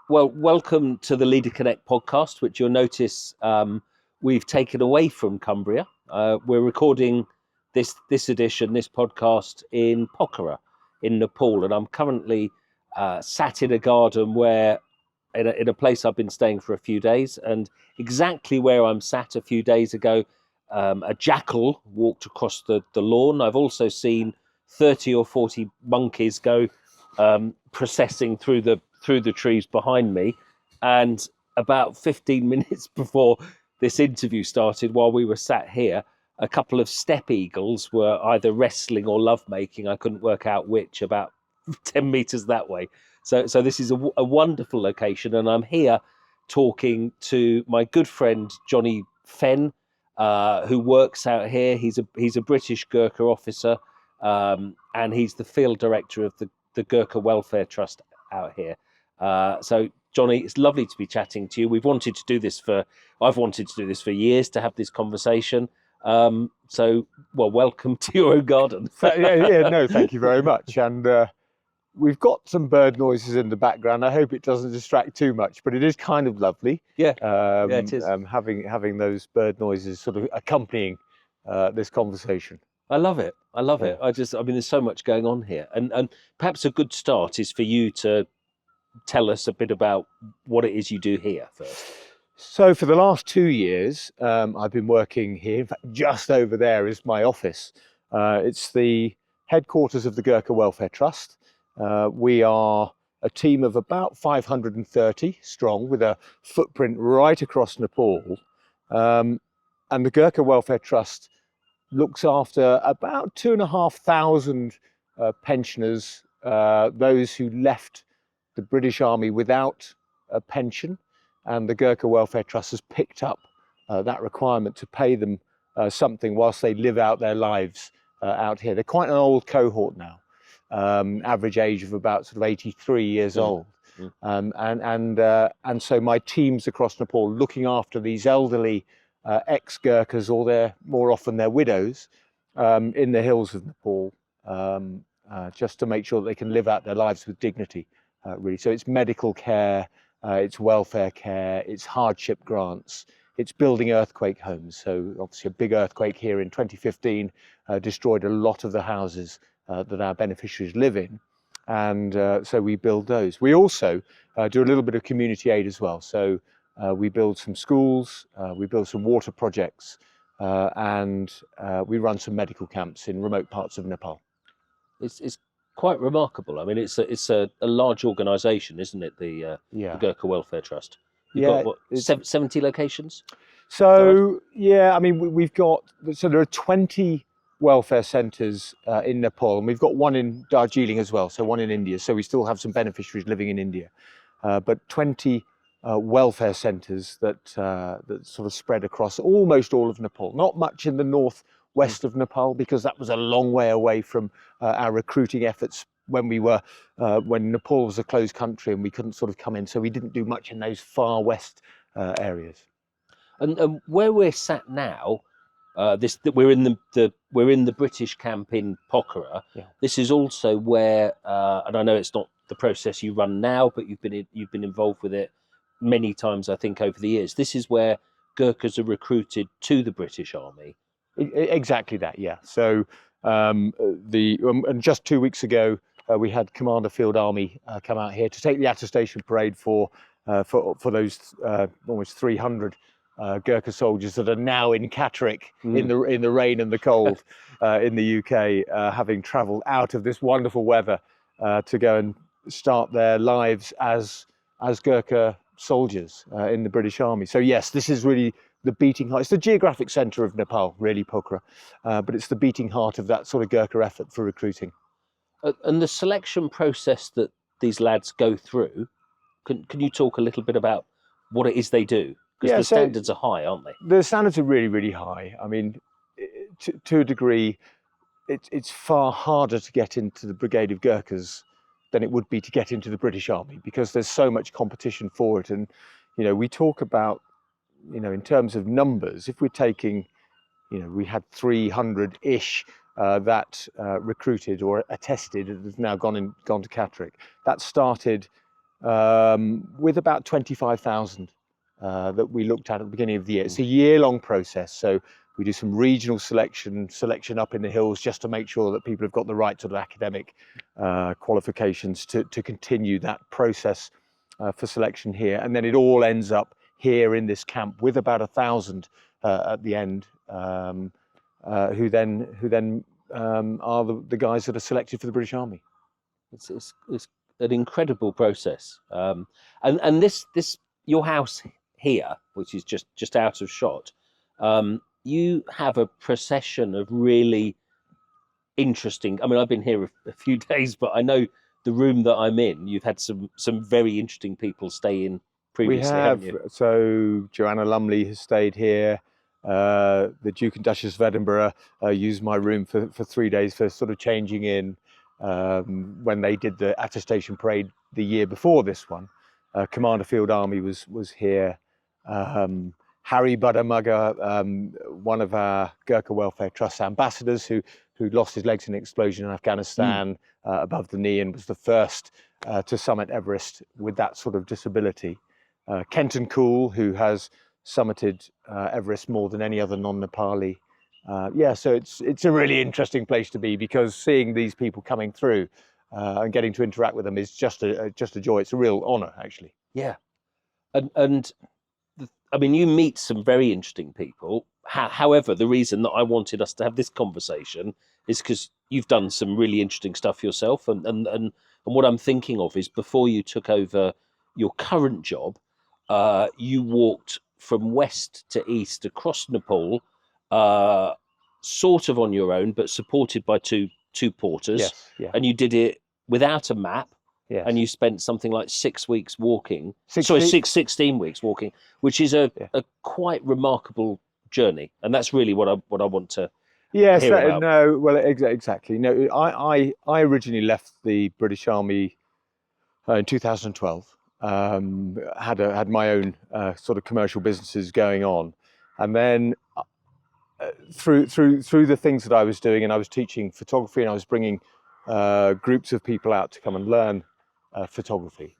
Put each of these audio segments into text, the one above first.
Well, welcome to the Leader Connect podcast, which you'll notice we've taken away from Cumbria. We're recording this edition, this podcast in Pokhara in Nepal, and I'm currently sat in a garden where, in a place I've been staying for a few days, and exactly where I'm sat a few days ago, a jackal walked across the lawn. I've also seen 30 or 40 monkeys go processing through the trees behind me, and about 15 minutes before this interview started, while we were sat here, a couple of steppe eagles were either wrestling or lovemaking. I couldn't work out which, about 10 meters that way. So this is a wonderful location, and I'm here talking to my good friend Johnny Fenn, who works out here. He's a British Gurkha officer, and he's the field director of the Gurkha Welfare Trust out here. So Johnny, it's lovely to be chatting to you. I've wanted to do this for years, to have this conversation. So welcome to your own garden. No, thank you very much. And we've got some bird noises in the background. I hope it doesn't distract too much, but it is kind of lovely. Yeah, it is. Having those bird noises sort of accompanying this conversation. I love it. I mean, there's so much going on here, and perhaps a good start is for you to tell us a bit about what it is you do here first. So for the last 2 years, I've been working here. In fact, just over there is my office. It's the headquarters of the Gurkha Welfare Trust. We are a team of about 530 strong, with a footprint right across Nepal. And the Gurkha Welfare Trust looks after about 2,500 pensioners, those who left the British Army without a pension, and the Gurkha Welfare Trust has picked up that requirement to pay them something whilst they live out their lives out here. They're quite an old cohort now, average age of about sort of 83 years old. And so my teams across Nepal looking after these elderly ex-Gurkhas, or more often their widows, in the hills of Nepal, just to make sure that they can live out their lives with dignity, really. So it's medical care, it's welfare care, it's hardship grants, it's building earthquake homes. So obviously a big earthquake here in 2015 destroyed a lot of the houses that our beneficiaries live in. And so we build those. We also do a little bit of community aid as well. So we build some schools, we build some water projects, and we run some medical camps in remote parts of Nepal. It's quite remarkable. I mean, it's a large organisation, isn't it? The Gurkha Welfare Trust. You've got what, 70 locations? So yeah, I mean, there are 20 welfare centres in Nepal, and we've got one in Darjeeling as well, so one in India. So we still have some beneficiaries living in India, but 20 welfare centres that sort of spread across almost all of Nepal. Not much in the northwest of Nepal, because that was a long way away from our recruiting efforts when Nepal was a closed country and we couldn't sort of come in. So we didn't do much in those far west areas. And where we're sat now, we're in the British camp in Pokhara. Yeah. This is also where, and I know it's not the process you run now, but you've been involved with it many times, I think, over the years. This is where Gurkhas are recruited to the British Army. Exactly that, yeah. So and just 2 weeks ago, we had Commander Field Army come out here to take the attestation parade for those almost 300 Gurkha soldiers that are now in Catterick in the rain and the cold in the UK, having travelled out of this wonderful weather to go and start their lives as Gurkha soldiers in the British Army. So yes, this is really the beating heart. It's the geographic centre of Nepal, really, Pokhara, but it's the beating heart of that sort of Gurkha effort for recruiting. And the selection process that these lads go through, can you talk a little bit about what it is they do? Because the standards are high, aren't they? The standards are really, really high. I mean, to a degree, it's far harder to get into the Brigade of Gurkhas than it would be to get into the British Army, because there's so much competition for it. And, we talk about, in terms of numbers, if we're taking, we had 300-ish that recruited or attested and has now gone to Catterick. That started with about 25,000 that we looked at the beginning of the year. It's a year-long process, so we do some regional selection up in the hills just to make sure that people have got the right sort of academic qualifications to continue that process for selection here. And then it all ends up here in this camp with about 1,000 at the end, who then are the guys that are selected for the British Army. It's an incredible process. And this your house here, which is just out of shot, you have a procession of really interesting. I mean, I've been here a few days, but I know the room that I'm in, you've had some very interesting people stay in previously. We have. Haven't you? So Joanna Lumley has stayed here. The Duke and Duchess of Edinburgh used my room for 3 days for sort of changing in when they did the attestation parade the year before this one. Commander Field Army was here. Harry Buddermugger, one of our Gurkha Welfare Trust ambassadors who lost his legs in an explosion in Afghanistan above the knee and was the first to summit Everest with that sort of disability. Kenton Cool, who has summited Everest more than any other non-Nepali. Yeah, so it's a really interesting place to be, because seeing these people coming through and getting to interact with them is just a joy. It's a real honour, actually. Yeah, and I mean, you meet some very interesting people. However, the reason that I wanted us to have this conversation is because you've done some really interesting stuff yourself, and what I'm thinking of is, before you took over your current job, you walked from west to east across Nepal, sort of on your own, but supported by two porters. Yes, yeah. And you did it without a map. Yes. And you spent something like 6 weeks walking. 16 weeks walking, which is a quite remarkable journey. And that's really what I want to hear about. No, well, exactly. No, I originally left the British Army in 2012. Had my own sort of commercial businesses going on, and then through the things that I was doing, and I was teaching photography, and I was bringing groups of people out to come and learn photography.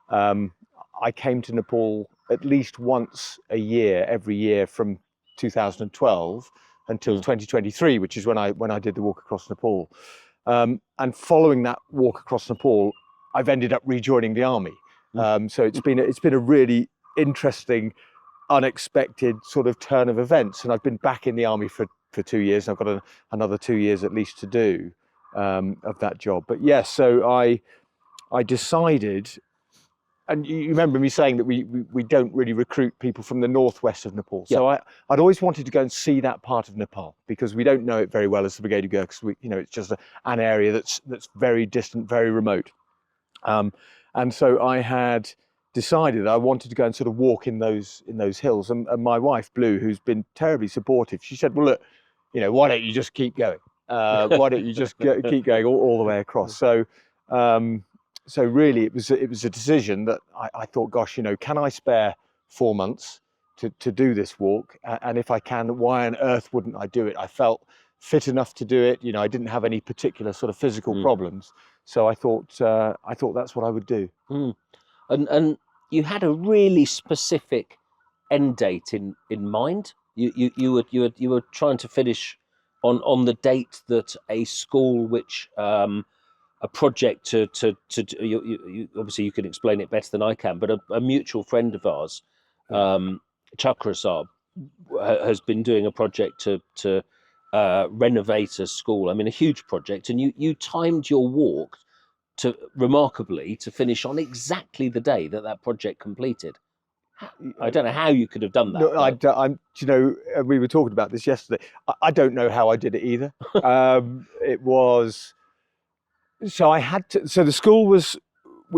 I came to Nepal at least once a year, every year from 2012 until 2023, which is when I did the walk across Nepal. And following that walk across Nepal, I've ended up rejoining the army. So it's been a really interesting, unexpected sort of turn of events, and I've been back in the army for 2 years. And I've got another 2 years at least to do of that job. But yes, so I decided, and you remember me saying that we don't really recruit people from the northwest of Nepal. So I'd always wanted to go and see that part of Nepal, because we don't know it very well as the Brigade of Gurkhas. It's just an area that's very distant, very remote. And so I had decided I wanted to go and sort of walk in those hills. And my wife, Blue, who's been terribly supportive, she said, well, look, why don't you just keep going? Why don't you just keep going all the way across? So so really it was a decision that I thought, gosh, can I spare 4 months to do this walk? And if I can, why on earth wouldn't I do it? I felt fit enough to do it. I didn't have any particular sort of physical problems. So I thought that's what I would do. And you had a really specific end date in mind. You were trying to finish on the date that a school which a project to obviously you can explain it better than I can, but a mutual friend of ours, Chakra Saab, has been doing a project to renovate a school. I mean, a huge project, and you timed your walk remarkably to finish on exactly the day that project completed. I don't know how you could have done that. No, we were talking about this yesterday. I don't know how I did it either. It was, so I had to, so the school was,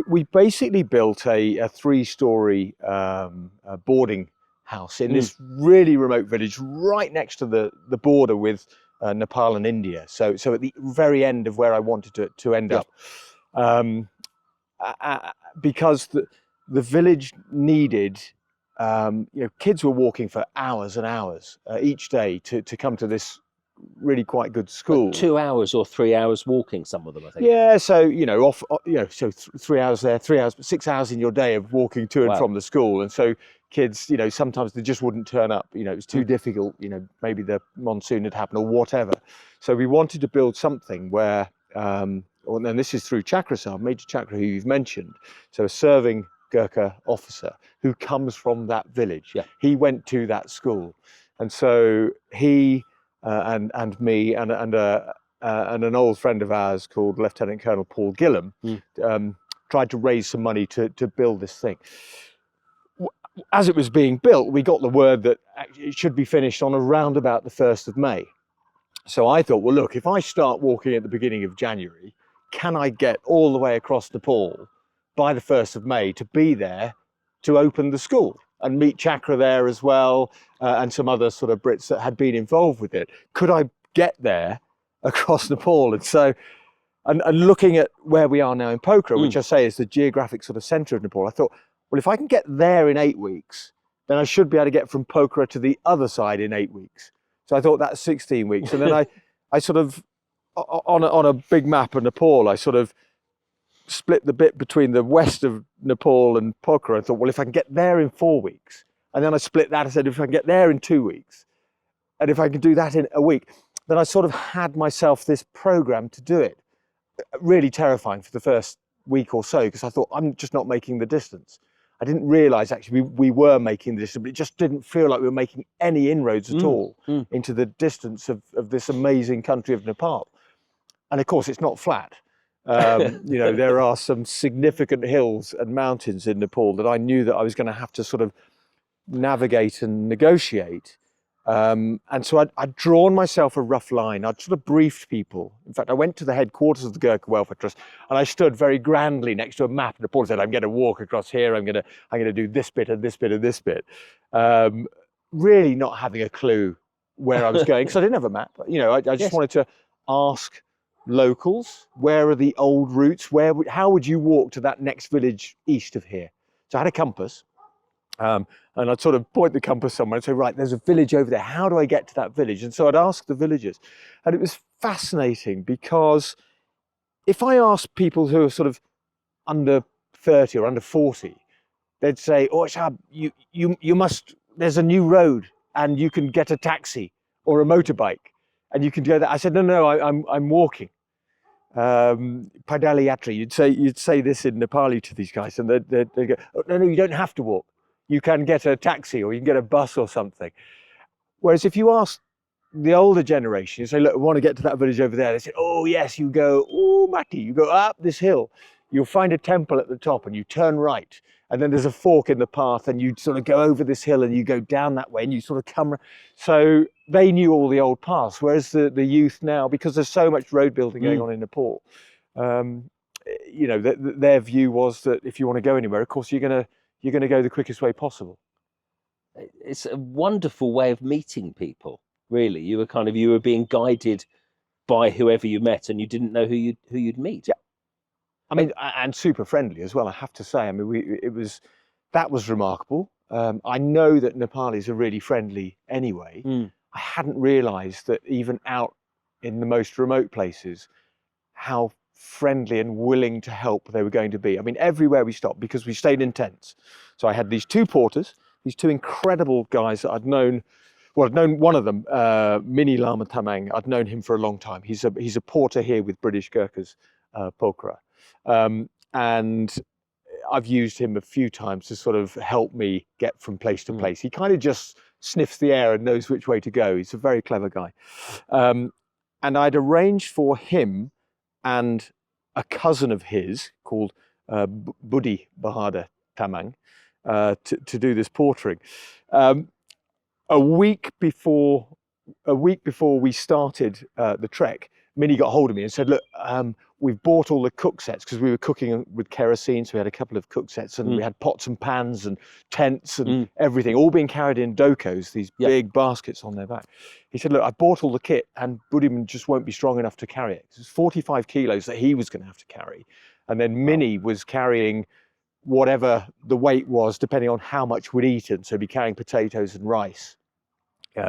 we basically built a 3-story boarding house in this really remote village right next to the border with Nepal and India. So at the very end of where I wanted to end up. Because the village needed, kids were walking for hours and hours each day to come to this really quite good school. Like 2 hours or 3 hours walking, some of them, I think. Yeah, so so 3 hours there, 3 hours, 6 hours in your day of walking to and from the school, and so kids, sometimes they just wouldn't turn up. It was too difficult. Maybe the monsoon had happened or whatever. So we wanted to build something where, and this is through Chakrasar, Major Chakra, who you've mentioned. So a serving Gurkha officer who comes from that village. Yeah. He went to that school, and so he and me and an old friend of ours called Lt Col Paul Gillam tried to raise some money to build this thing. As it was being built, we got the word that it should be finished on around about the 1st of May. So I thought, well, look, if I start walking at the beginning of January, can I get all the way across Nepal by the 1st of May to be there to open the school and meet Chakra there as well, and some other sort of Brits that had been involved with it? Could I get there across Nepal? And so, and looking at where we are now in Pokhara, which I say is the geographic sort of centre of Nepal, I thought, well, if I can get there in 8 weeks, then I should be able to get from Pokhara to the other side in 8 weeks. So I thought that's 16 weeks. And then I sort of, on a big map of Nepal, I sort of split the bit between the west of Nepal and Pokhara. I thought, well, if I can get there in 4 weeks, and then I split that, I said, if I can get there in 2 weeks, and if I can do that in a week, then I sort of had myself this program to do it. Really terrifying for the first week or so, because I thought, I'm just not making the distance. I didn't realize actually we were making the distance, but it just didn't feel like we were making any inroads at all into the distance of this amazing country of Nepal. And of course, it's not flat. There are some significant hills and mountains in Nepal that I knew that I was going to have to sort of navigate and negotiate. And so I'd drawn myself a rough line. I'd sort of briefed people. In fact, I went to the headquarters of the Gurkha Welfare Trust, and I stood very grandly next to a map in Nepal and said, I'm going to walk across here. I'm going to do this bit and this bit and this bit. Really not having a clue where I was going, because I didn't have a map. I just wanted to ask locals, where are the old routes? How would you walk to that next village east of here? So I had a compass. And I'd sort of point the compass somewhere and say, right, there's a village over there. How do I get to that village? And so I'd ask the villagers. And it was fascinating, because if I asked people who are sort of under 30 or under 40, they'd say, oh, Shab, you must, there's a new road and you can get a taxi or a motorbike and you can go there. I said, no, I'm walking. Padali Yatri, you'd say this in Nepali to these guys, and they'd go, oh, no, you don't have to walk. You can get a taxi or you can get a bus or something. Whereas if you ask the older generation, you say, look, I want to get to that village over there. They say, oh, yes, you go, oh, Mati, you go up this hill. You'll find a temple at the top and you turn right. And then there's a fork in the path and you sort of go over this hill and you go down that way and you sort of come. So they knew all the old paths. Whereas the youth now, because there's so much road building going on in Nepal, their view was that if you want to go anywhere, of course, you're going to go the quickest way possible. It's a wonderful way of meeting people, really. You were being guided by whoever you met, and you didn't know who you'd meet. Yeah. I mean, and super friendly as well, I have to say. I mean, that was remarkable. I know that Nepalis are really friendly anyway. I hadn't realized that even out in the most remote places, how friendly and willing to help they were going to be. I mean, everywhere we stopped, because we stayed in tents. So I had these two porters, these two incredible guys that I'd known. Well, I'd known one of them, Mini Lama Tamang. I'd known him for a long time. He's a porter here with British Gurkhas, Pokhara. And I've used him a few times to sort of help me get from place to place. He kind of just sniffs the air and knows which way to go. He's a very clever guy. And I'd arranged for him and a cousin of his called Budi Bahadur Tamang to do this portering. A week before we started the trek, Minnie got hold of me and said, look, we've bought all the cook sets, because we were cooking with kerosene, so we had a couple of cook sets, and we had pots and pans and tents and everything, all being carried in dokos, these big baskets on their back. He said, look, I bought all the kit, and Budiman just won't be strong enough to carry it. It's 45 kilos that he was going to have to carry. And then Minnie was carrying whatever the weight was, depending on how much we'd eaten. So he'd be carrying potatoes and rice.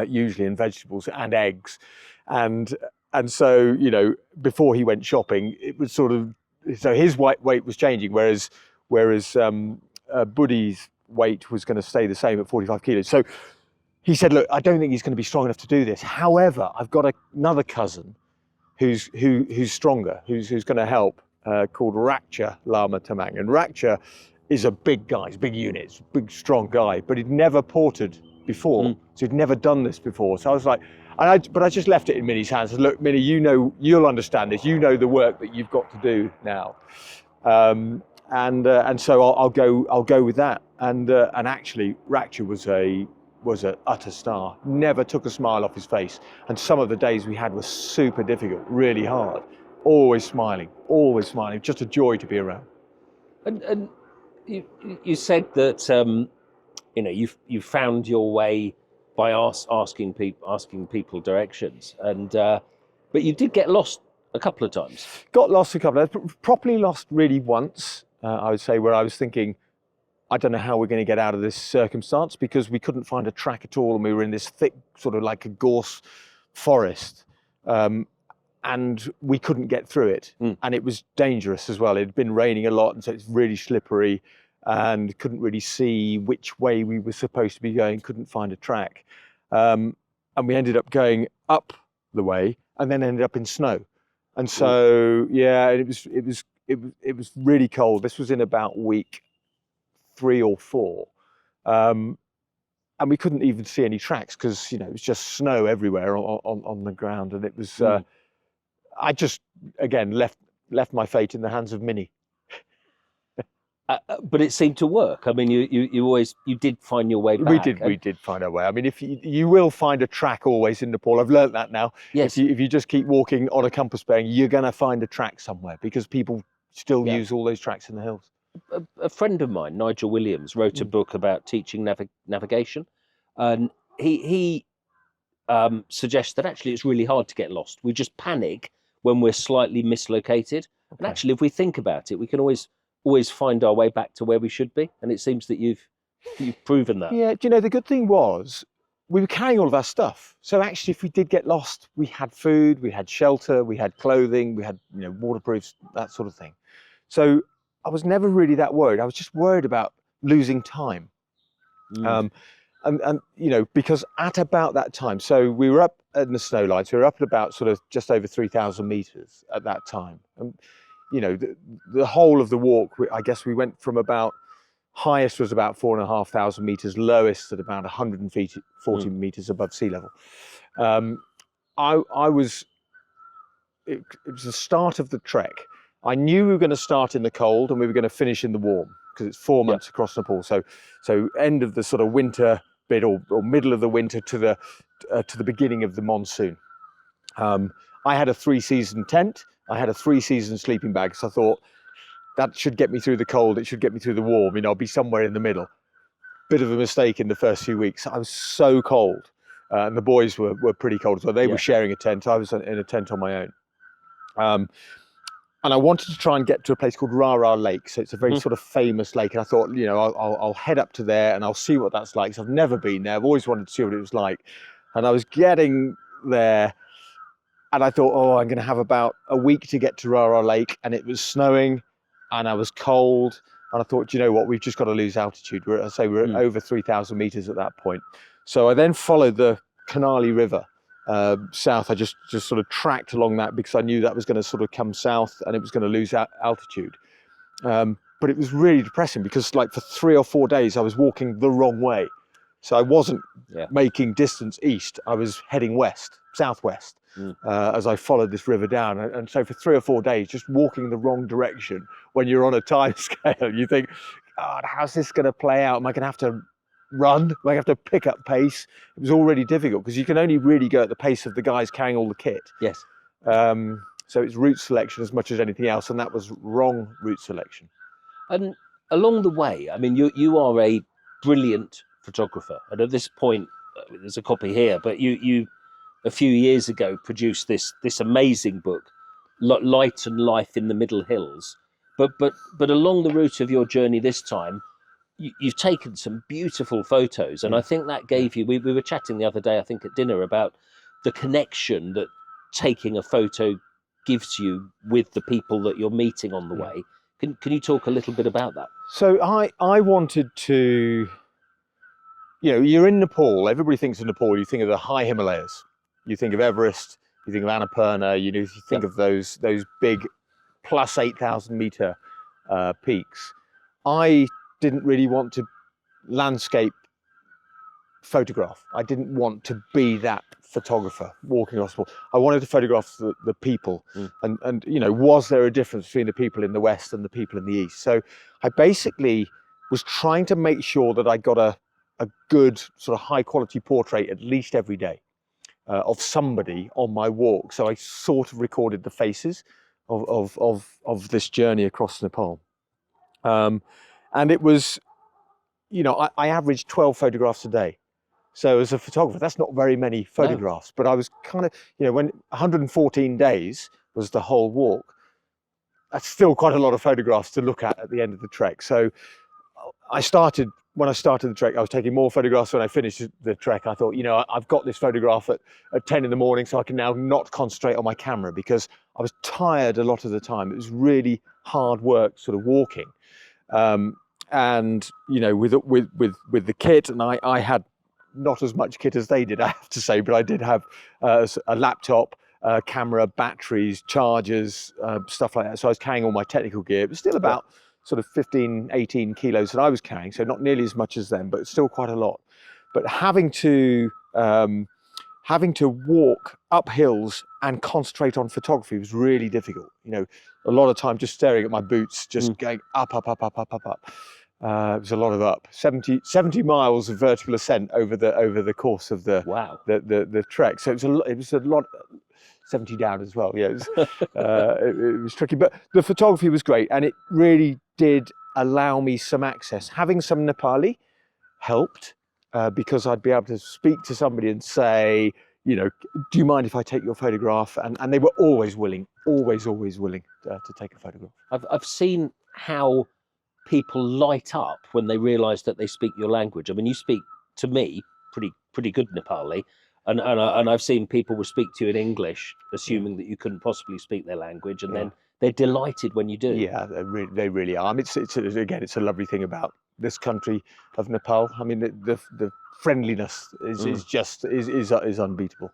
usually in vegetables and eggs, and so before he went shopping, it was sort of, so his weight was changing, whereas Buddy's weight was going to stay the same at 45 kilos. So he said, look, I don't think he's going to be strong enough to do this. However, I've got another cousin who's stronger, who's going to help, called Rakcha Lama Tamang. And Rakcha is a big guy, he's a big unit, big strong guy, but he'd never ported before, so he'd never done this before. So I was like, but I just left it in Minnie's hands. I said, look, Minnie, you'll understand this. You know the work that you've got to do now, and so I'll go with that. And actually, Rakcha was an utter star. Never took a smile off his face. And some of the days we had were super difficult, really hard. Always smiling. Just a joy to be around. And you said that you found your way by asking people directions, and but you did get lost a couple of times. Got lost a couple of times. Properly lost really once, I would say, where I was thinking, I don't know how we're going to get out of this circumstance, because we couldn't find a track at all, and we were in this thick, sort of like a gorse forest, and we couldn't get through it. And it was dangerous as well. It had been raining a lot, and so it's really slippery, and couldn't really see which way we were supposed to be going, couldn't find a track. And we ended up going up the way and then ended up in snow. And so, yeah, it was really cold. This was in about week 3 or 4. And we couldn't even see any tracks, because, it was just snow everywhere on the ground. And it was, I just, again, left my fate in the hands of Minnie. But it seemed to work. I mean, you did find your way back. We did find our way. I mean, if you will find a track always in Nepal. I've learnt that now. Yes. If you just keep walking on a compass bearing, you're going to find a track somewhere, because people still use all those tracks in the hills. A friend of mine, Nigel Williams, wrote a book about teaching navigation, and he suggests that actually it's really hard to get lost. We just panic when we're slightly mislocated. Okay. And actually, if we think about it, we can always find our way back to where we should be. And it seems that you've proven that. Yeah, do you know, the good thing was we were carrying all of our stuff. So actually, if we did get lost, we had food, we had shelter, we had clothing, we had waterproofs, that sort of thing. So I was never really that worried. I was just worried about losing time. And because at about that time, so we were up in the snow line, so we were up at about sort of just over 3,000 meters at that time. And the whole of the walk, I guess we went from about, highest was about 4,500 meters, lowest at about 140 meters above sea level. It was the start of the trek. I knew we were going to start in the cold and we were going to finish in the warm, because it's 4 months across Nepal. So end of the sort of winter bit, or middle of the winter to the beginning of the monsoon. I had a 3-season tent. I had a 3-season sleeping bag. So I thought that should get me through the cold. It should get me through the warm. I'll be somewhere in the middle. Bit of a mistake in the first few weeks. I was so cold, and the boys were pretty cold as well. They were sharing a tent. I was in a tent on my own. And I wanted to try and get to a place called Rara Lake. So it's a very sort of famous lake. And I thought, I'll head up to there and I'll see what that's like. So I've never been there. I've always wanted to see what it was like. And I was getting there and I thought, I'm going to have about a week to get to Rara Lake. And it was snowing and I was cold. And I thought, you know what, we've just got to lose altitude. We're at over 3,000 meters at that point. So I then followed the Canali River south. I just sort of tracked along that, because I knew that was going to sort of come south and it was going to lose altitude. But it was really depressing, because like for 3 or 4 days I was walking the wrong way. So I wasn't making distance east, I was heading southwest, as I followed this river down. And so for 3 or 4 days, just walking the wrong direction, when you're on a time scale, you think, God, how's this going to play out? Am I going to have to run? Am I going to have to pick up pace? It was already difficult, because you can only really go at the pace of the guys carrying all the kit. Yes. So it's route selection as much as anything else, and that was wrong route selection. And along the way, I mean, you are a brilliant photographer, and at this point, there's a copy here, but you a few years ago produced this amazing book, Light and Life in the Middle Hills. But along the route of your journey this time, you've taken some beautiful photos, and I think that gave you. We were chatting the other day, I think at dinner, about the connection that taking a photo gives you with the people that you're meeting on the way. Can you talk a little bit about that? So I wanted to, you're in Nepal. Everybody thinks of Nepal. You think of the high Himalayas. You think of Everest. You think of Annapurna. You think of those big plus 8,000 meter peaks. I didn't really want to landscape photograph. I didn't want to be that photographer walking across the wall. I wanted to photograph the people, and was there a difference between the people in the West and the people in the East? So I basically was trying to make sure that I got a good sort of high quality portrait at least every day of somebody on my walk. So I sort of recorded the faces of this journey across Nepal, and it was, I averaged 12 photographs a day. So as a photographer, that's not very many photographs, but I was kind of, when 114 days was the whole walk, that's still quite a lot of photographs to look at the end of the trek. So when I started the trek, I was taking more photographs. When I finished the trek, I thought, I've got this photograph at 10 in the morning, so I can now not concentrate on my camera, because I was tired a lot of the time. It was really hard work sort of walking. And, with the kit, and I had not as much kit as they did, I have to say, but I did have a laptop, camera, batteries, chargers, stuff like that. So I was carrying all my technical gear. It was still about sort of 15, 18 kilos that I was carrying, so not nearly as much as them, but still quite a lot. But having to walk up hills and concentrate on photography was really difficult. A lot of time just staring at my boots, just going up, up, up, up, up, up, up. It was a lot of up. 70 miles of vertical ascent over the course of the trek. So it was a lot. 70 down as well. Yeah, it was tricky, but the photography was great, and it really did allow me some access. Having some Nepali helped, because I'd be able to speak to somebody and say, do you mind if I take your photograph? And they were always willing, always willing to take a photograph. I've seen how people light up when they realise that they speak your language. I mean, you speak to me pretty good Nepali, and I've seen people will speak to you in English, assuming that you couldn't possibly speak their language, and then they're delighted when you do. Yeah, they really are. I mean, it's a lovely thing about this country of Nepal. I mean, the friendliness is just unbeatable.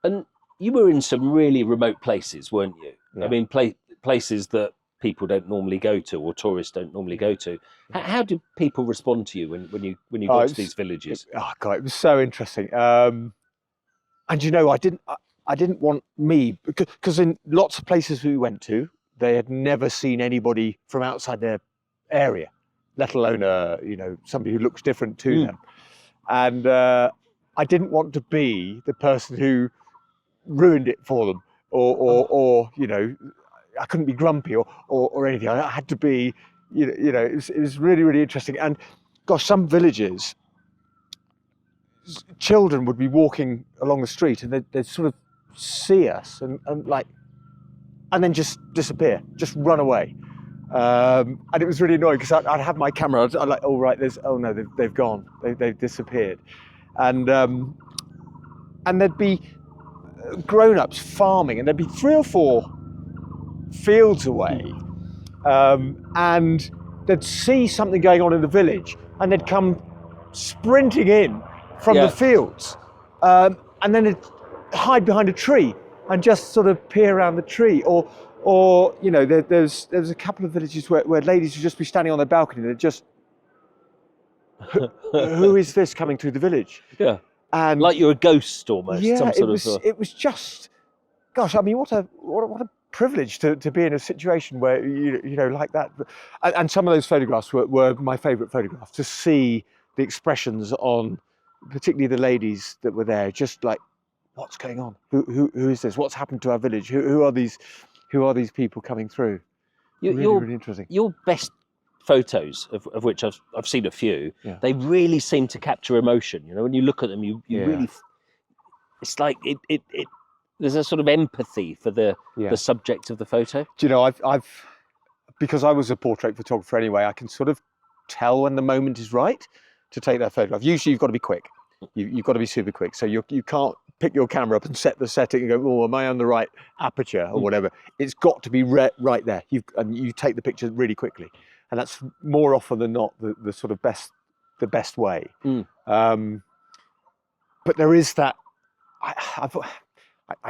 And you were in some really remote places, weren't you? Yeah. I mean, places that people don't normally go to, or tourists don't normally go to. How do people respond to you when you got to these villages? It was so interesting. And I didn't want because in lots of places we went to, they had never seen anybody from outside their area, let alone somebody who looks different to them. And I didn't want to be the person who ruined it for them, or I couldn't be grumpy or anything. I had to be, it was really, really interesting. And gosh, some villages, children would be walking along the street and they'd sort of see us and then just disappear, just run away. And it was really annoying because I'd have my camera, I'd like, oh right, they've gone, they've disappeared. And there'd be grown-ups farming, and there'd be 3 or 4 fields away, and they'd see something going on in the village, and they'd come sprinting in from the fields, and then they'd hide behind a tree and just sort of peer around the tree, or there's a couple of villages where ladies would just be standing on their balcony and they'd just, who is this coming through the village? Yeah. And like you're a ghost almost. Yeah, it was just, gosh, I mean, what a privilege to be in a situation where like that. And some of those photographs were my favourite photographs, to see the expressions on, particularly the ladies that were there, just like, what's going on? Who is this? What's happened to our village? Who are these people coming through? Really interesting. Your best photos, of which I've seen a few, they really seem to capture emotion. When you look at them, you really, it's like it there's a sort of empathy for the subject of the photo. Do you know, I've because I was a portrait photographer anyway, I can sort of tell when the moment is right to take that photograph. Usually you've got to be quick. You've got to be super quick. So you can't pick your camera up and set the setting and go, oh, am I on the right aperture or whatever? It's got to be right there. And you take the picture really quickly. And that's more often than not the sort of the best way. But there is that, I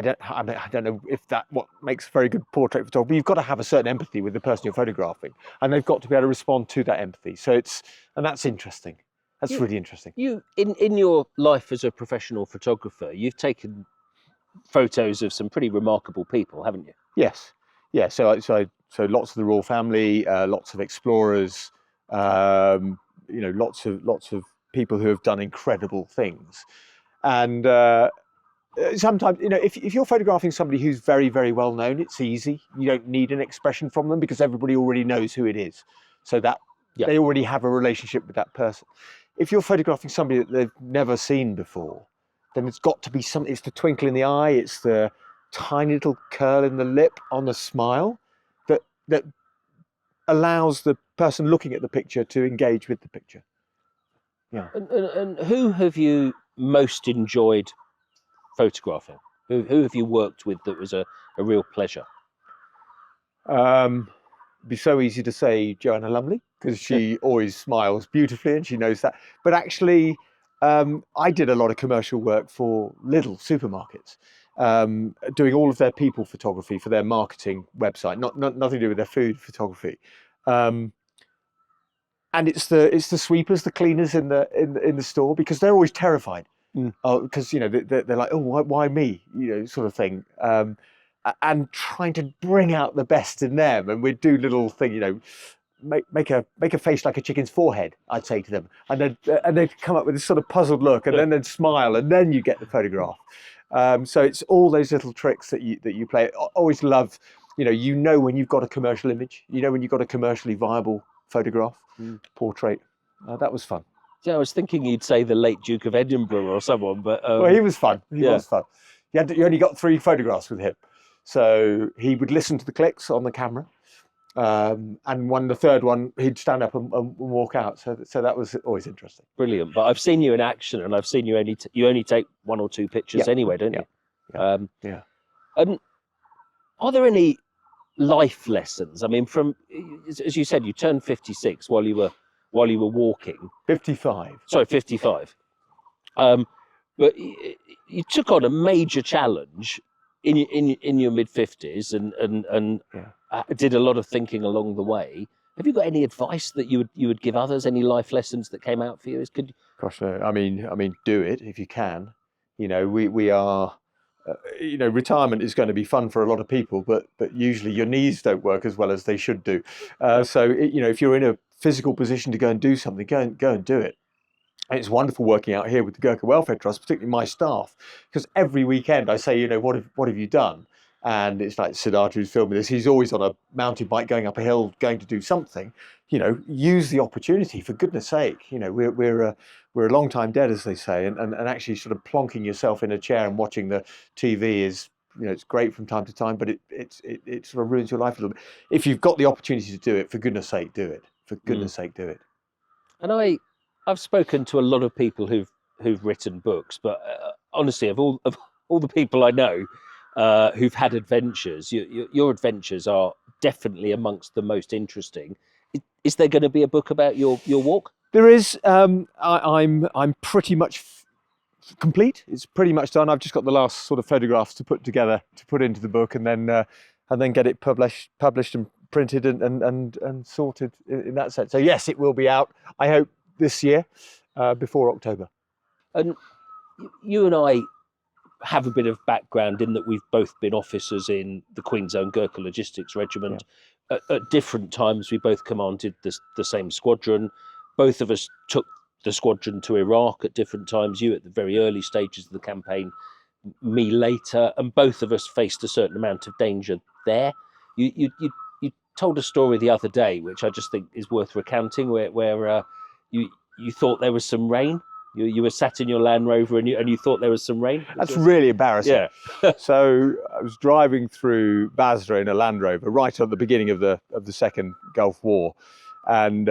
don't know if that what makes a very good portrait photography. You've got to have a certain empathy with the person you're photographing, and they've got to be able to respond to that empathy. So that's interesting. That's really interesting. You in your life as a professional photographer, you've taken photos of some pretty remarkable people, haven't you? Yes, yeah. So lots of the royal family, lots of explorers, lots of people who have done incredible things, and sometimes, if you're photographing somebody who's very, very well known, it's easy. You don't need an expression from them because everybody already knows who it is, so that they already have a relationship with that person. If you're photographing somebody that they've never seen before, then it's got to be something. It's the twinkle in the eye. It's the tiny little curl in the lip on the smile that allows the person looking at the picture to engage with the picture. Yeah. And who have you most enjoyed photographing? Who have you worked with that was a real pleasure? It'd be so easy to say Joanna Lumley, because she always smiles beautifully and she knows that. But actually, I did a lot of commercial work for Lidl supermarkets, doing all of their people photography for their marketing website, nothing to do with their food photography. And it's the sweepers, the cleaners in the store, because they're always terrified. Because they're like, oh, why me, sort of thing, and trying to bring out the best in them. And we'd do little thing, make a face like a chicken's forehead, I'd say to them, and they'd come up with this sort of puzzled look, and then they'd smile, and then you get the photograph. So it's all those little tricks that you play. I always love, when you've got a commercial image, when you've got a commercially viable photograph, portrait. That was fun. Yeah, I was thinking you'd say the late Duke of Edinburgh or someone, but well, he was fun. He was fun. You only got 3 photographs with him, so he would listen to the clicks on the camera, and the third one, he'd stand up and walk out. So that was always interesting. Brilliant. But I've seen you in action, and I've seen you only take 1 or 2 pictures anyway, don't you? Yeah. And are there any life lessons? I mean, from, as you said, you turned 56 while you were walking. 55. Sorry, 55. But you took on a major challenge in your mid-50s and did a lot of thinking along the way. Have you got any advice that you would give others? Any life lessons that came out for you? Gosh, I mean, do it if you can. We are. Retirement is going to be fun for a lot of people, but usually your knees don't work as well as they should do. So if you're in a physical position to go and do something, go and do it. And it's wonderful working out here with the Gurkha Welfare Trust, particularly my staff, because every weekend I say, what have you done? And it's like Siddhartha, who's filming this, he's always on a mountain bike going up a hill, going to do something. Use the opportunity, for goodness sake. We're a long time dead, as they say, and actually sort of plonking yourself in a chair and watching the TV is, it's great from time to time, but it sort of ruins your life a little bit. If you've got the opportunity to do it, for goodness sake, do it. For goodness sake, do it. And I've spoken to a lot of people who've written books, but honestly, of all the people I know who've had adventures, your adventures are definitely amongst the most interesting. Is there going to be a book about your walk? There is. I'm pretty much complete. It's pretty much done. I've just got the last sort of photographs to put together to put into the book, and then get it published and printed and sorted in that sense. So yes, it will be out, I hope, this year, before October. And you and I have a bit of background in that we've both been officers in the Queen's Own Gurkha Logistics Regiment. At different times, we both commanded the same squadron. Both of us took the squadron to Iraq at different times. You at the very early stages of the campaign, me later, and both of us faced a certain amount of danger there. You told a story the other day, which I just think is worth recounting, where you thought there was some rain. You were sat in your Land Rover and you thought there was some rain. That's really embarrassing. Yeah. So I was driving through Basra in a Land Rover right at the beginning of the Second Gulf War, and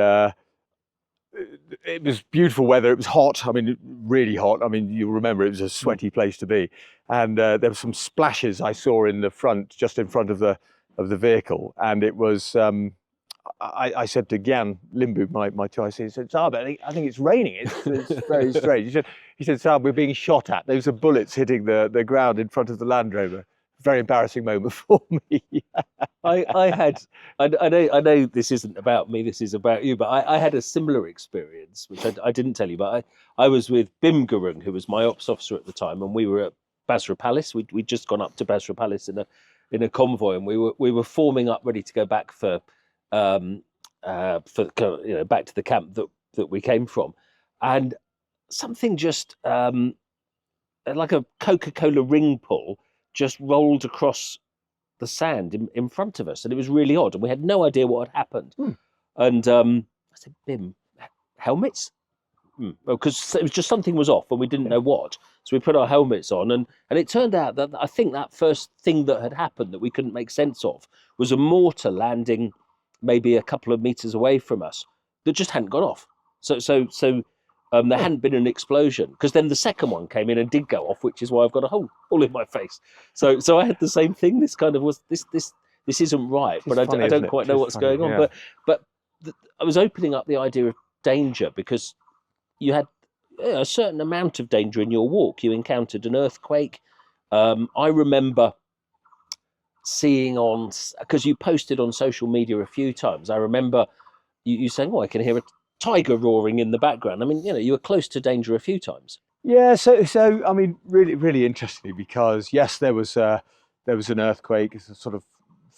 it was beautiful weather. It was hot. I mean, really hot. I mean, you'll remember it was a sweaty place to be. And there were some splashes I saw in the front, just in front of the vehicle. And it was, I said to Gyan Limbu, my choice, he said, Saab, I think it's raining. It's very strange. He said, Saab, we're being shot at. Those are bullets hitting the ground in front of the Land Rover. Very embarrassing moment for me. I know this isn't about me, this is about you, but I had a similar experience, which I didn't tell you, but I was with Bim Gurung, who was my ops officer at the time, and we were at Basra Palace. We'd just gone up to Basra Palace in a convoy, and we were forming up ready to go back for back to the camp that we came from. And something just like a Coca-Cola ring pull just rolled across the sand in front of us, and it was really odd, and we had no idea what had happened. And I said, Bim, helmets? Well, because it was just something was off and we didn't know what, so we put our helmets on, and it turned out that I think that first thing that had happened that we couldn't make sense of was a mortar landing maybe a couple of meters away from us that just hadn't gone off. So there hadn't been an explosion, because then the second one came in and did go off, which is why I've got a hole in my face. So I had the same thing. This kind of was this isn't right, but I don't quite know what's going on. But I was opening up the idea of danger, because you had a certain amount of danger in your walk. You encountered an earthquake. I remember seeing because you posted on social media a few times. I remember you saying, "Oh, I can hear a tiger roaring in the background." I mean, you were close to danger a few times. Yeah, so I mean, really interestingly, because yes, there was an earthquake, it's a sort of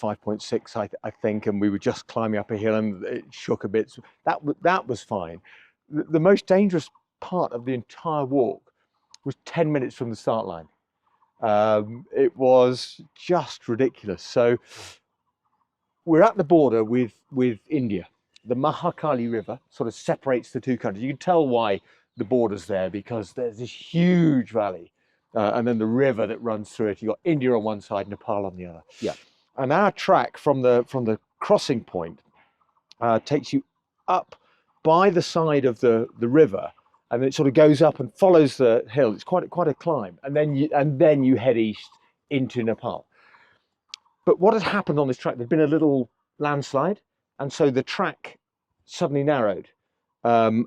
5.6, I think, and we were just climbing up a hill and it shook a bit. So that was fine. The most dangerous part of the entire walk was 10 minutes from the start line. It was just ridiculous. So we're at the border with India. The Mahakali River sort of separates the two countries. You can tell why the border's there, because there's this huge valley, and then the river that runs through it. You've got India on one side, Nepal on the other. Yeah. And our track from the crossing point takes you up by the side of the river, and it sort of goes up and follows the hill. It's quite a climb, and then you head east into Nepal. But what had happened on this track? There'd been a little landslide, and so the track suddenly narrowed, and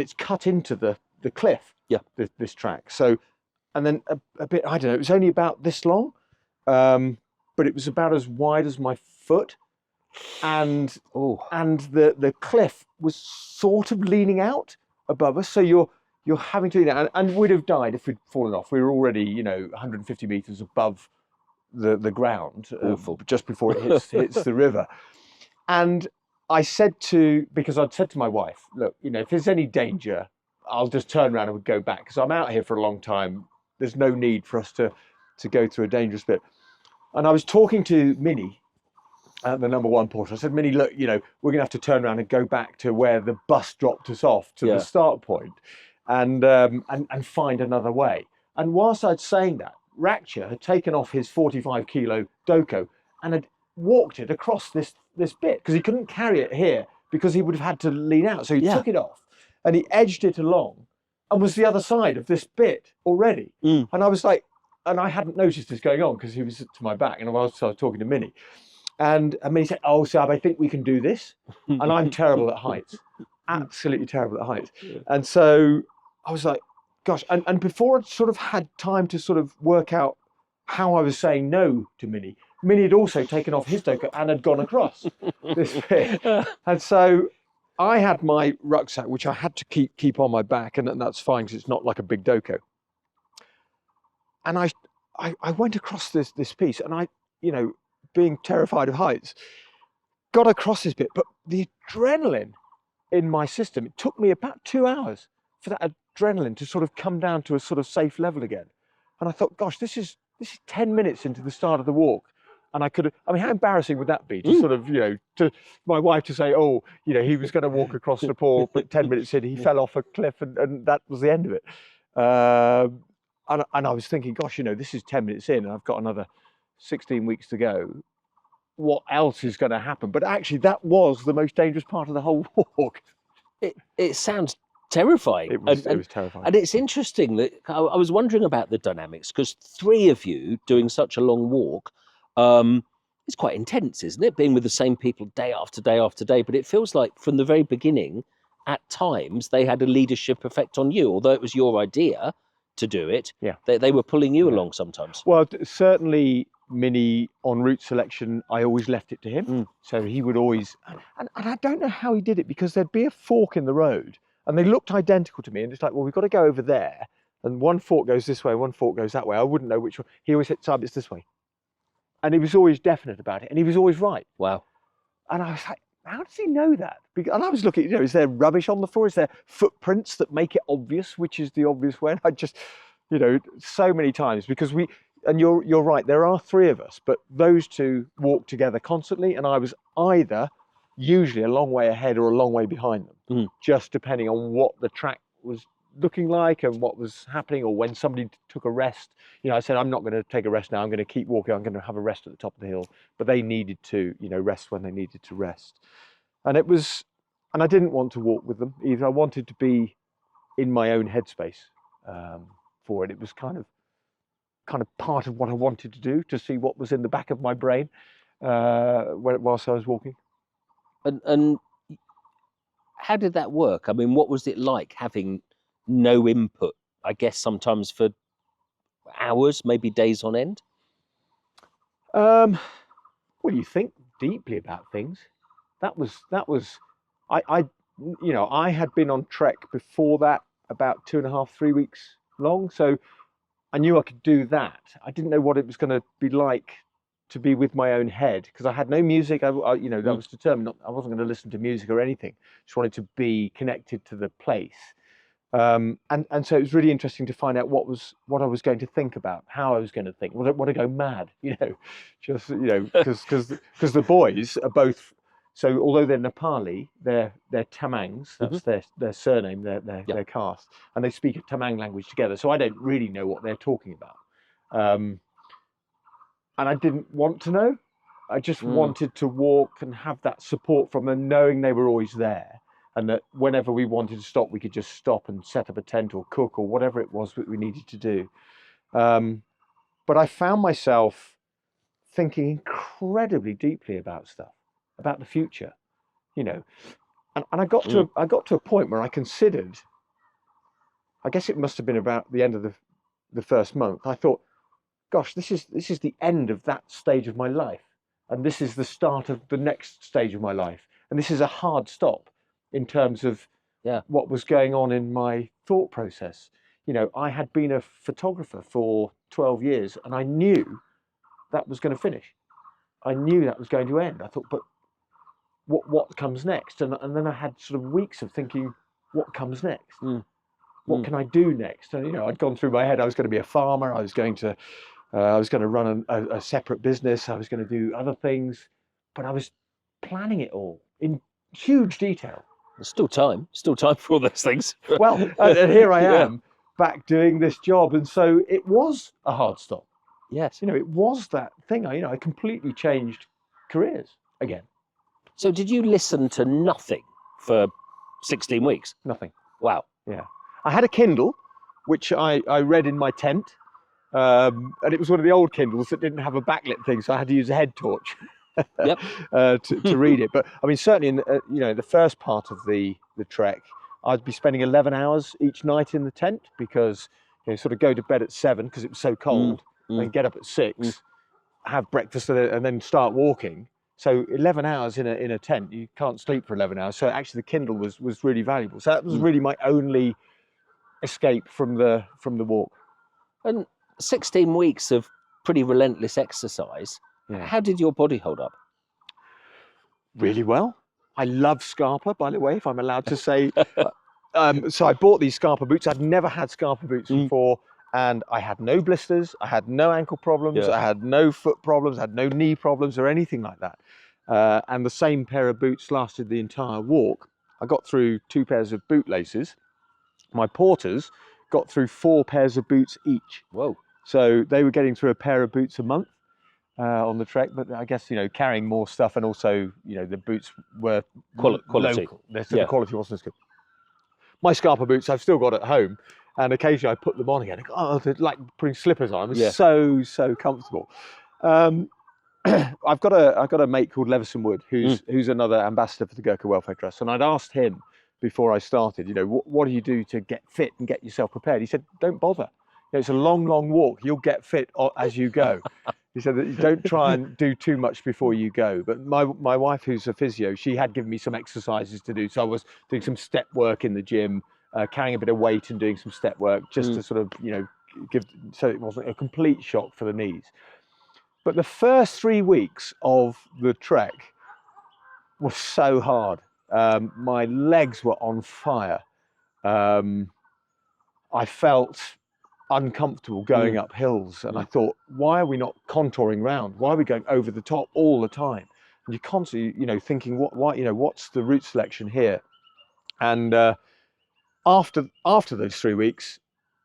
it's cut into the cliff. Yeah, this track. So, and then a bit, I don't know, it was only about this long, but it was about as wide as my foot, and the cliff was sort of leaning out above us. So you're having to lean out, and we'd have died if we'd fallen off. We were already 150 meters above the ground, just before it hits the river. And I said because I'd said to my wife, look, if there's any danger, I'll just turn around and we'll go back, because I'm out here for a long time. There's no need for us to go through a dangerous bit. And I was talking to Minnie, the #1 porter. I said, Minnie, look, we're gonna have to turn around and go back to where the bus dropped us off to the start point, and find another way. And whilst I'd saying that, Raksha had taken off his 45-kilo doko and had walked it across this bit, because he couldn't carry it here because he would have had to lean out. So he took it off and he edged it along and was the other side of this bit already. And I was like, and I hadn't noticed this going on because he was to my back, and I was talking to Minnie. And Minnie said, "Oh, Sab, I think we can do this." And I'm terrible at heights, absolutely terrible at heights. And so I was like, gosh, and before I'd sort of had time to sort of work out how I was saying no to Minnie had also taken off his doko and had gone across this bit. And so I had my rucksack, which I had to keep on my back, and that's fine because it's not like a big doko. And I went across this piece, and I, being terrified of heights, got across this bit, but the adrenaline in my system, it took me about 2 hours for that adrenaline to sort of come down to a sort of safe level again. And I thought, gosh, this is 10 minutes into the start of the walk. And how embarrassing would that be to sort of, to my wife to say, oh, he was going to walk across Nepal, but 10 minutes in, he fell off a cliff, and that was the end of it. And I was thinking, gosh, this is 10 minutes in, and I've got another 16 weeks to go. What else is going to happen? But actually, that was the most dangerous part of the whole walk. It sounds terrifying. It was terrifying. And it's interesting that I was wondering about the dynamics, because three of you doing such a long walk, it's quite intense, isn't it? Being with the same people day after day after day. But it feels like from the very beginning, at times, they had a leadership effect on you. Although it was your idea to do it, Yeah. they were pulling you Yeah. along sometimes. Well, certainly Mini en route selection, I always left it to him. Mm. So he would always, and I don't know how he did it, because there'd be a fork in the road and they looked identical to me. And it's like, well, we've got to go over there. And one fork goes this way, one fork goes that way. I wouldn't know which one. He always said, Simon, it's this way. And he was always definite about it. And he was always right. Wow. And I was like, how does he know that? And I was looking, you know, is there rubbish on the floor? Is there footprints that make it obvious which is the obvious way? And I just, you know, so many times, because and you're right, there are three of us, but those two walk together constantly, and I was either usually a long way ahead or a long way behind them, just depending on what the track was looking like and what was happening, or when somebody took a rest. You know, I said, I'm not going to take a rest now, I'm going to keep walking, I'm going to have a rest at the top of the hill. But they needed to, you know, rest when they needed to rest. And I didn't want to walk with them either. I wanted to be in my own headspace for it. It was kind of part of what I wanted to do, to see what was in the back of my brain whilst I was walking. And how did that work? I mean, what was it like having no input, I guess sometimes for hours, maybe days on end? Well, you think deeply about things. That was I you know, I had been on trek before that, about 2.5, 3 weeks long, so I knew I could do that. I didn't know what it was going to be like to be with my own head, because I had no music. I you know, I was determined I wasn't going to listen to music or anything. Just wanted to be connected to the place. And so it was really interesting to find out what I was going to think about, how I was going to think. Would I go mad? You know, just, you know, because the boys are both. So although they're Nepali, they're Tamangs. That's their surname, their caste, and they speak a Tamang language together. So I don't really know what they're talking about, and I didn't want to know. I just wanted to walk and have that support from them, knowing they were always there, and that whenever we wanted to stop, we could just stop and set up a tent or cook or whatever it was that we needed to do. But I found myself thinking incredibly deeply about stuff, about the future, you know, and I got to a point where I considered, I guess it must have been about the end of the first month. I thought, gosh, this is the end of that stage of my life, and this is the start of the next stage of my life, and this is a hard stop in terms of what was going on in my thought process. You know, I had been a photographer for 12 years, and I knew that was going to finish. I knew that was going to end. I thought, but what comes next? And then I had sort of weeks of thinking, what comes next? What can I do next? And, you know, I'd gone through my head, I was going to be a farmer, I was going to run a separate business, I was going to do other things, but I was planning it all in huge detail. There's still time for all those things. Well, and here I am back doing this job. And so it was a hard stop. Yes. You know, it was that thing. I completely changed careers again. So did you listen to nothing for 16 weeks? Nothing. Wow. Yeah. I had a Kindle, which I read in my tent. And it was one of the old Kindles that didn't have a backlit thing, so I had to use a head torch to read it. But I mean, certainly in the first part of the trek, I'd be spending 11 hours each night in the tent, because sort of go to bed at 7 because it was so cold, and get up at 6, have breakfast, and then start walking. So 11 hours in a tent, you can't sleep for 11 hours. So actually the Kindle was really valuable. So that was really my only escape from the walk. And 16 weeks of pretty relentless exercise. Yeah. How did your body hold up? Really well. I love Scarpa, by the way, if I'm allowed to say. So I bought these Scarpa boots. I'd never had Scarpa boots before, and I had no blisters, I had no ankle problems, I had no foot problems, I had no knee problems or anything like that. And the same pair of boots lasted the entire walk. I got through 2 pairs of boot laces. My porters got through 4 pairs of boots each. Whoa. So they were getting through a pair of boots a month on the trek. But I guess, carrying more stuff, and also, the boots were quality. Local. The quality wasn't as good. my Scarpa boots I've still got at home, and occasionally I put them on again. I go, oh, they're like putting slippers on. It's so comfortable. I've got a mate called Levison Wood, who's another ambassador for the Gurkha Welfare Trust, and I'd asked him before I started, you know, what do you do to get fit and get yourself prepared? He said, don't bother. You know, it's a long walk. You'll get fit as you go. He said that you don't try and do too much before you go. But my wife, who's a physio, she had given me some exercises to do. So I was doing some step work in the gym, carrying a bit of weight and doing some step work just to sort of, you know, so it wasn't a complete shock for the knees. But the first 3 weeks of the trek was so hard. My legs were on fire. I felt uncomfortable going up hills, and I thought, why are we not contouring round? Why are we going over the top all the time? And you're constantly, you know, thinking, what's the route selection here? And after those 3 weeks,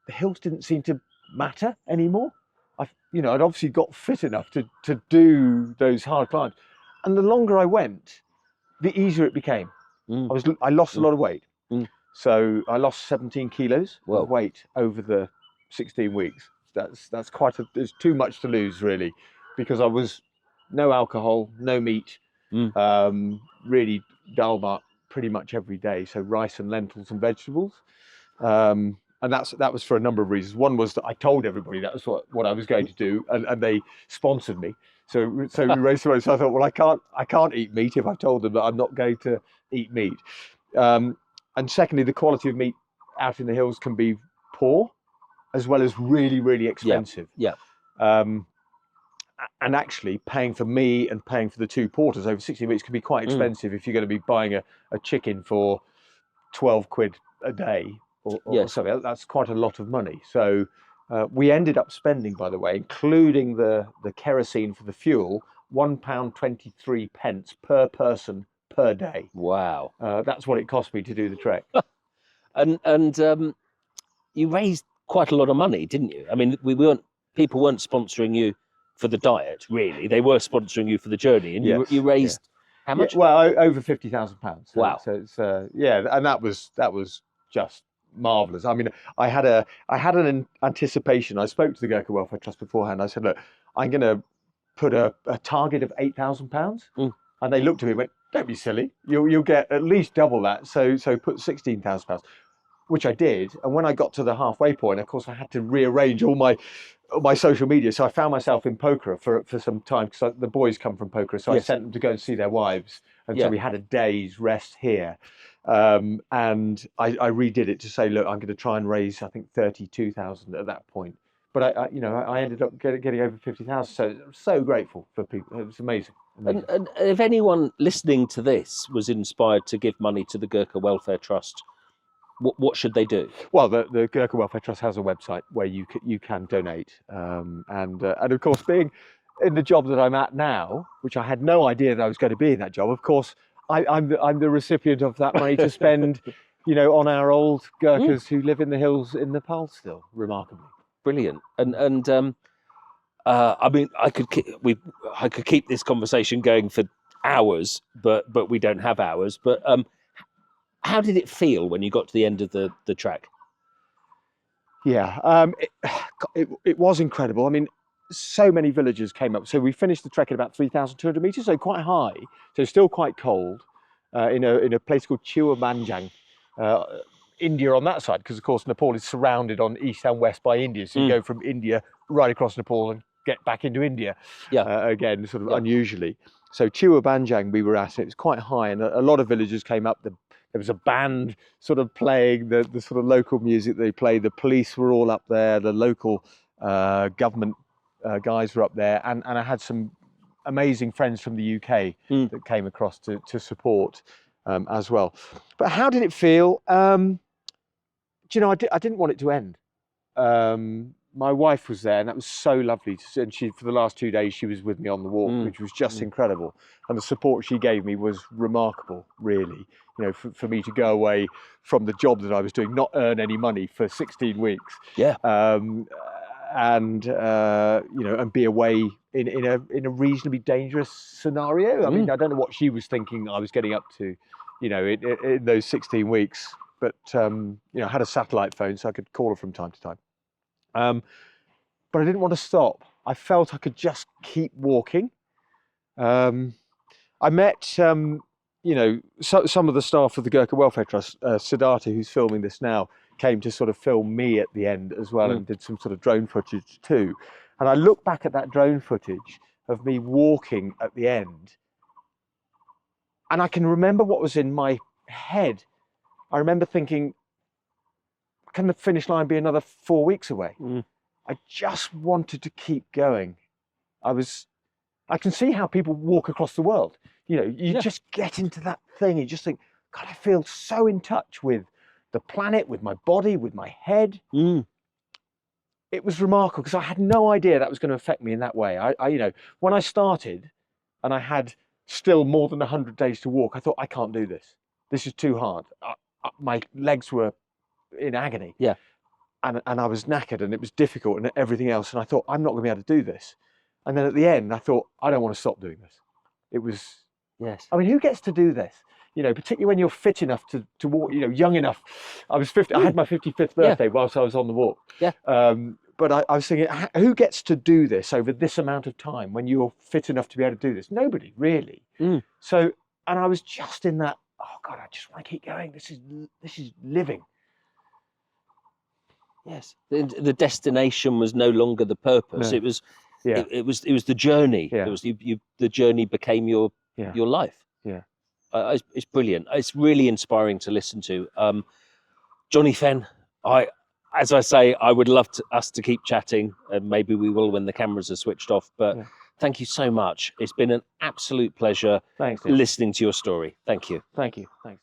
the hills didn't seem to matter anymore. I'd obviously got fit enough to do those hard climbs, and the longer I went, the easier it became. I lost a lot of weight, so I lost 17 kilos of weight over the 16 weeks. That's there's too much to lose, really, because I was no alcohol, no meat, really dal bhat pretty much every day. So rice and lentils and vegetables. And that was for a number of reasons. One was that I told everybody that was what I was going to do, and they sponsored me. So we raised some money. So I thought, well, I can't eat meat if I've told them that I'm not going to eat meat. And secondly, the quality of meat out in the hills can be poor, as well as really expensive. Yeah. And actually, paying for me and paying for the two porters over 16 weeks can be quite expensive if you're going to be buying a chicken for 12 quid a day. Or something. That's quite a lot of money. So we ended up spending, by the way, including the kerosene for the fuel, £1.23 per person per day. Wow. That's what it cost me to do the trek. and you raised quite a lot of money, didn't you? I mean, people weren't sponsoring you for the diet, really. They were sponsoring you for the journey, and you raised how much? Yeah, well, over £50,000. Wow. So it's and that was just marvelous. I mean, I had an anticipation. I spoke to the Gurkha Welfare Trust beforehand. I said, look, I'm going to put a target of £8,000, and they looked at me and went, don't be silly. You'll get at least double that. So put £16,000, which I did. And when I got to the halfway point, of course, I had to rearrange all my social media. So I found myself in Pokhara for some time, because the boys come from Pokhara. So I sent them to go and see their wives, and so we had a day's rest here. And I redid it to say, look, I'm going to try and raise, I think, 32,000 at that point. But I ended up getting over 50,000. So I'm so grateful for people. It was amazing. And if anyone listening to this was inspired to give money to the Gurkha Welfare Trust, what should they do? Well, the Gurkha Welfare Trust has a website where you can donate, and of course, being in the job that I'm at now, which I had no idea that I was going to be in that job, of course, I'm the recipient of that money to spend, on our old Gurkhas who live in the hills in Nepal still, remarkably. Brilliant. And I mean, I could keep this conversation going for hours, but we don't have hours. But how did it feel when you got to the end of the trek? Yeah, it was incredible. I mean, so many villagers came up. So we finished the trek at about 3,200 meters, so quite high. So still quite cold, in a place called Chiwamanjang, India on that side, because of course Nepal is surrounded on east and west by India. So you go from India right across Nepal and get back into India again, sort of unusually. So Chiwamanjang we were at, it was quite high, and a lot of villagers came up. There was a band sort of playing the sort of local music they played. The police were all up there. The local government guys were up there, and I had some amazing friends from the UK that came across to support as well. But how did it feel? I didn't want it to end. My wife was there, and that was so lovely. And for the last 2 days, she was with me on the walk, which was just incredible. And the support she gave me was remarkable, really. For me to go away from the job that I was doing, not earn any money for 16 weeks. Yeah. And be away in a reasonably dangerous scenario. I mean, I don't know what she was thinking I was getting up to, in those 16 weeks. but you know, I had a satellite phone, so I could call her from time to time. But I didn't want to stop. I felt I could just keep walking. I met, you know, some of the staff of the Gurkha Welfare Trust. Siddhartha, who's filming this now, came to sort of film me at the end as well, and did some sort of drone footage too. And I look back at that drone footage of me walking at the end, and I can remember what was in my head. I remember thinking, can the finish line be another 4 weeks away? I just wanted to keep going. I can see how people walk across the world. You know, you just get into that thing. You just think, God, I feel so in touch with the planet, with my body, with my head. It was remarkable because I had no idea that was going to affect me in that way. I you know, when I started and I had still more than 100 days to walk, I thought, I can't do this. This is too hard. My legs were in agony. Yeah. And I was knackered and it was difficult and everything else. And I thought, I'm not going to be able to do this. And then at the end, I thought, I don't want to stop doing this. It was, yes. I mean, who gets to do this? You know, particularly when you're fit enough to walk, you know, young enough. I was 50, I had my 55th birthday whilst I was on the walk. Yeah. But I was thinking, who gets to do this over this amount of time when you're fit enough to be able to do this? Nobody, really. So, and I was just in that, oh God, I just want to keep going. This is living. Yes. The destination was no longer the purpose. No. It was, Yeah. it was the journey. Yeah. It was the journey became your life. Yeah. It's brilliant. It's really inspiring to listen to. Johnny Fenn, as I say, I would love us to keep chatting, and maybe we will when the cameras are switched off. But thank you so much. It's been an absolute pleasure Thanks, Neil. listening to your story. Thank you. Thank you. Thanks.